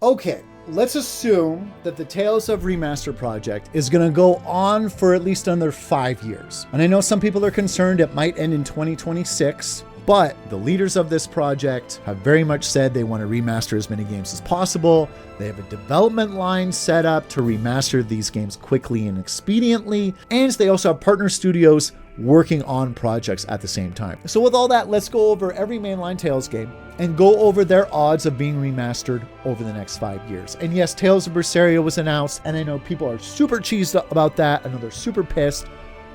Okay, let's assume that the Tales of Remaster project is going to go on for at least another 5 years. And I know some people are concerned it might end in 2026, but the leaders of this project have very much said they want to remaster as many games as possible. They have a development line set up to remaster these games quickly and expediently, and they also have partner studios working on projects at the same time. So with all that, let's go over every mainline Tales game and go over their odds of being remastered over the next 5 years. And yes, Tales of Berseria was announced, and I know people are super cheesed about that. I know they're super pissed.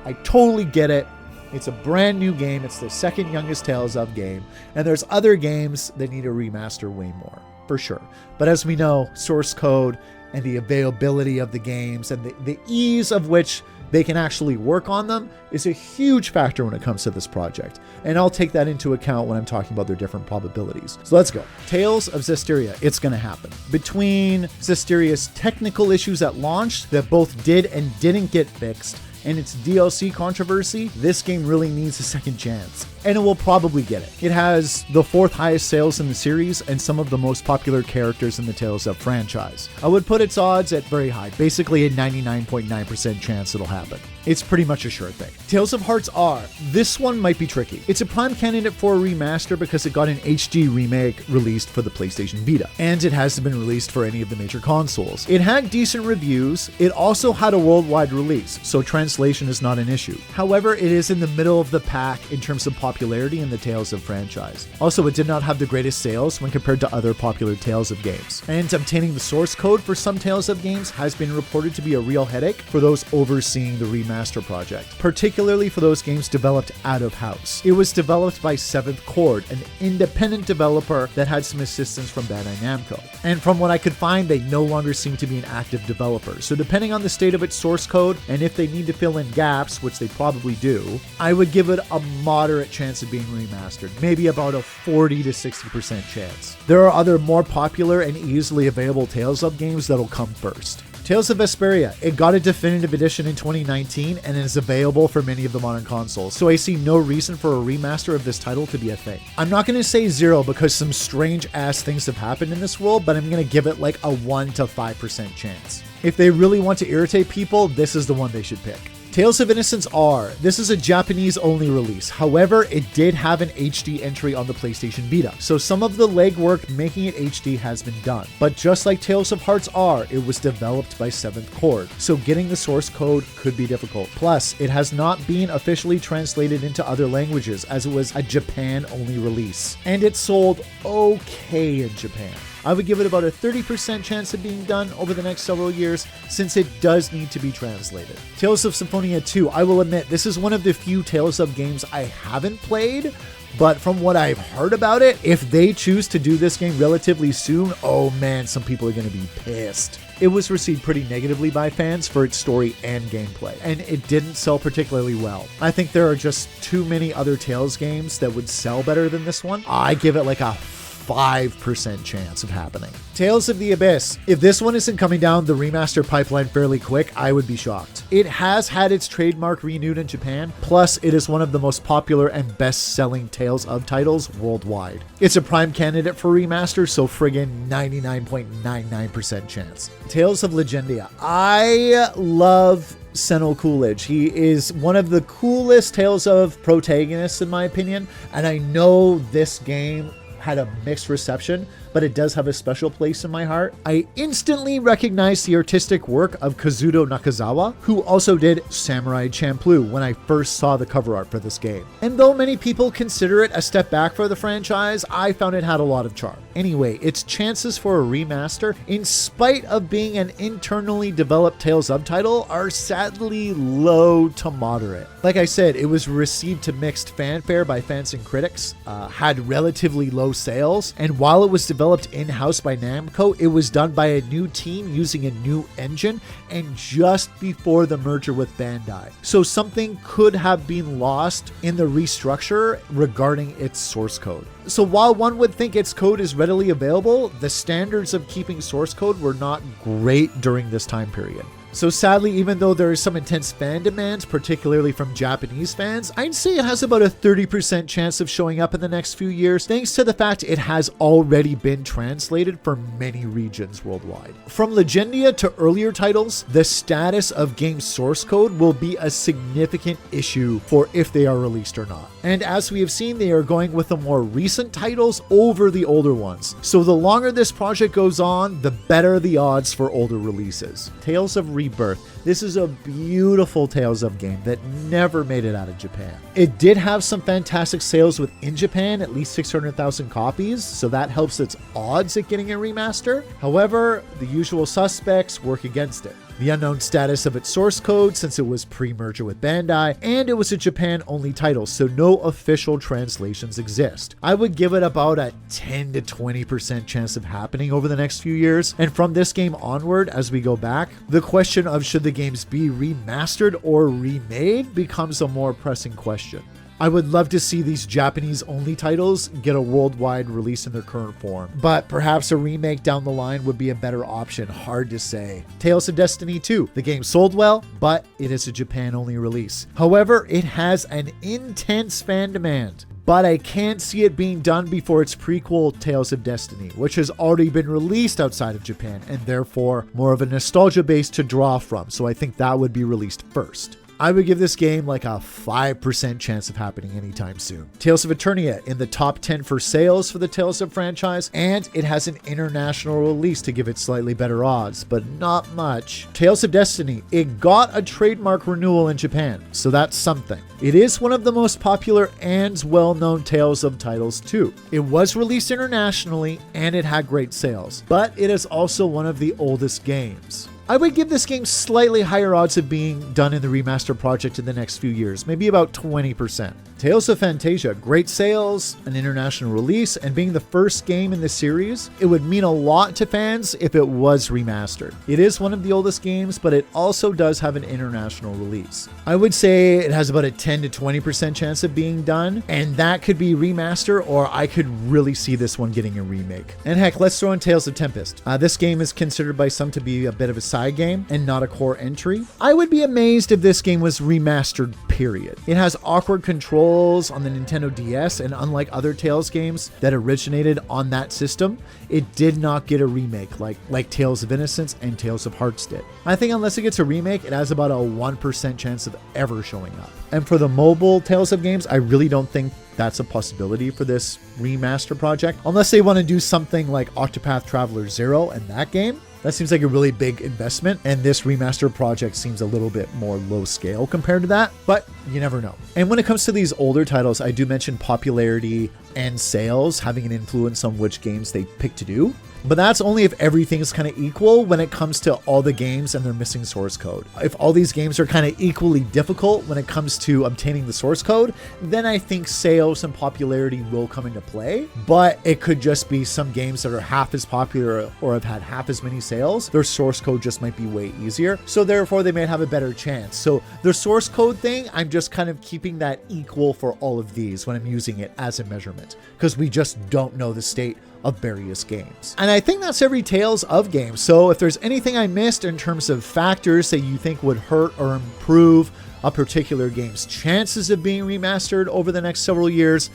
I totally get it. It's a brand new game. It's the second youngest Tales of game. And there's other games that need a remaster way more, for sure. But as we know, source code and the availability of the games and the ease of which they can actually work on them is a huge factor when it comes to this project. And I'll take that into account when I'm talking about their different probabilities. So let's go. Tales of Zestiria, it's going to happen. Between Zestiria's technical issues at launch that both did and didn't get fixed, and its DLC controversy, this game really needs a second chance. And it will probably get it. It has the 4th highest sales in the series and some of the most popular characters in the Tales of franchise. I would put its odds at very high, basically a 99.9% chance it'll happen. It's pretty much a sure thing. Tales of Hearts R. This one might be tricky. It's a prime candidate for a remaster because it got an HD remake released for the PlayStation Vita, and it hasn't been released for any of the major consoles. It had decent reviews. It also had a worldwide release, so translation is not an issue. However, it is in the middle of the pack in terms of popularity in the Tales of franchise. Also, it did not have the greatest sales when compared to other popular Tales of games. And obtaining the source code for some Tales of games has been reported to be a real headache for those overseeing the remaster project, particularly for those games developed out of house. It was developed by Seventh Chord, an independent developer that had some assistance from Bandai Namco. And from what I could find, they no longer seem to be an active developer. So depending on the state of its source code, and if they need to fill in gaps, which they probably do, I would give it a moderate chance of being remastered, maybe about a 40 to 60% chance. There are other more popular and easily available Tales of games that'll come first. Tales of Vesperia, it got a definitive edition in 2019 and is available for many of the modern consoles, so I see no reason for a remaster of this title to be a thing. I'm not going to say 0 because some strange ass things have happened in this world, but I'm going to give it like a 1 to 5% chance. If they really want to irritate people, this is the one they should pick. Tales of Innocence R. This is a Japanese-only release. However, it did have an HD entry on the PlayStation Vita, so some of the legwork making it HD has been done. But just like Tales of Hearts R, it was developed by Seventh Chord, so getting the source code could be difficult. Plus, it has not been officially translated into other languages, as it was a Japan-only release. And it sold okay in Japan. I would give it about a 30% chance of being done over the next several years, since it does need to be translated. Tales of Symphonia 2, I will admit, this is one of the few Tales of games I haven't played, but from what I've heard about it, if they choose to do this game relatively soon, oh man, some people are going to be pissed. It was received pretty negatively by fans for its story and gameplay, and it didn't sell particularly well. I think there are just too many other Tales games that would sell better than this one. I give it like a 5% chance of happening. Tales of the Abyss. If this one isn't coming down the remaster pipeline fairly quick, I would be shocked. It has had its trademark renewed in Japan, plus it is one of the most popular and best-selling Tales of titles worldwide. It's a prime candidate for remaster, so friggin' 99.99% chance. Tales of Legendia. I love Senno Coolidge. He is one of the coolest Tales of protagonists in my opinion, and I know this game had a mixed reception, but it does have a special place in my heart. I instantly recognized the artistic work of Kazuto Nakazawa, who also did Samurai Champloo, when I first saw the cover art for this game. And though many people consider it a step back for the franchise, I found it had a lot of charm. Anyway, its chances for a remaster, in spite of being an internally developed Tales of title, are sadly low to moderate. Like I said, it was received to mixed fanfare by fans and critics, had relatively low sales, and while it was developed in-house by Namco, it was done by a new team using a new engine and just before the merger with Bandai. So something could have been lost in the restructure regarding its source code. So while one would think its code is readily available, the standards of keeping source code were not great during this time period. So sadly, even though there is some intense fan demand, particularly from Japanese fans, I'd say it has about a 30% chance of showing up in the next few years, thanks to the fact it has already been translated for many regions worldwide. From Legendia to earlier titles, the status of game source code will be a significant issue for if they are released or not. And as we have seen, they are going with the more recent titles over the older ones. So the longer this project goes on, the better the odds for older releases. Tales of Rebirth. This is a beautiful Tales of game that never made it out of Japan. It did have some fantastic sales within Japan, at least 600,000 copies, so that helps its odds at getting a remaster. However, the usual suspects work against it. The unknown status of its source code since it was pre-merger with Bandai, and it was a Japan-only title, so no official translations exist. I would give it about a 10 to 20% chance of happening over the next few years, and from this game onward, as we go back, the question of should the games be remastered or remade becomes a more pressing question. I would love to see these Japanese-only titles get a worldwide release in their current form, but perhaps a remake down the line would be a better option, hard to say. Tales of Destiny 2. The game sold well, but it is a Japan-only release. However, it has an intense fan demand. But I can't see it being done before its prequel, Tales of Destiny, which has already been released outside of Japan, and therefore more of a nostalgia base to draw from, so I think that would be released first. I would give this game like a 5% chance of happening anytime soon. Tales of Eternia in the top 10 for sales for the Tales of franchise, and it has an international release to give it slightly better odds, but not much. Tales of Destiny, it got a trademark renewal in Japan, so that's something. It is one of the most popular and well-known Tales of titles too. It was released internationally and it had great sales, but it is also one of the oldest games. I would give this game slightly higher odds of being done in the remaster project in the next few years, maybe about 20%. Tales of Fantasia, great sales, an international release, and being the first game in the series, it would mean a lot to fans if it was remastered. It is one of the oldest games, but it also does have an international release. I would say it has about a 10 to 20% chance of being done, and that could be remaster, or I could really see this one getting a remake. And heck, let's throw in Tales of Tempest. This game is considered by some to be a bit of a side game and not a core entry. I would be amazed if this game was remastered, period. It has awkward controls on the Nintendo DS, and unlike other Tales games that originated on that system, it did not get a remake like Tales of Innocence and Tales of Hearts did. I think unless it gets a remake, it has about a 1% chance of ever showing up. And for the mobile Tales of games, I really don't think that's a possibility for this remaster project, unless they want to do something like Octopath Traveler 0 and that game. That seems like a really big investment, and this remaster project seems a little bit more low scale compared to that, but you never know. And when it comes to these older titles, I do mention popularity and sales having an influence on which games they pick to do. But that's only if everything is kind of equal when it comes to all the games and their missing source code. If all these games are kind of equally difficult when it comes to obtaining the source code, then I think sales and popularity will come into play. But it could just be some games that are half as popular or have had half as many sales. Their source code just might be way easier. So therefore they may have a better chance. So the source code thing, I'm just kind of keeping that equal for all of these when I'm using it as a measurement, because we just don't know the state of various games. And I think that's every Tales of game. So if there's anything I missed in terms of factors that you think would hurt or improve a particular game's chances of being remastered over the next several years,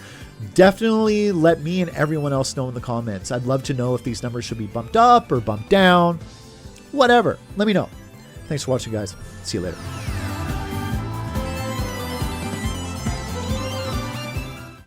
definitely let me and everyone else know in the comments. I'd love to know if these numbers should be bumped up or bumped down, whatever. Let me know. Thanks for watching, guys. See you later.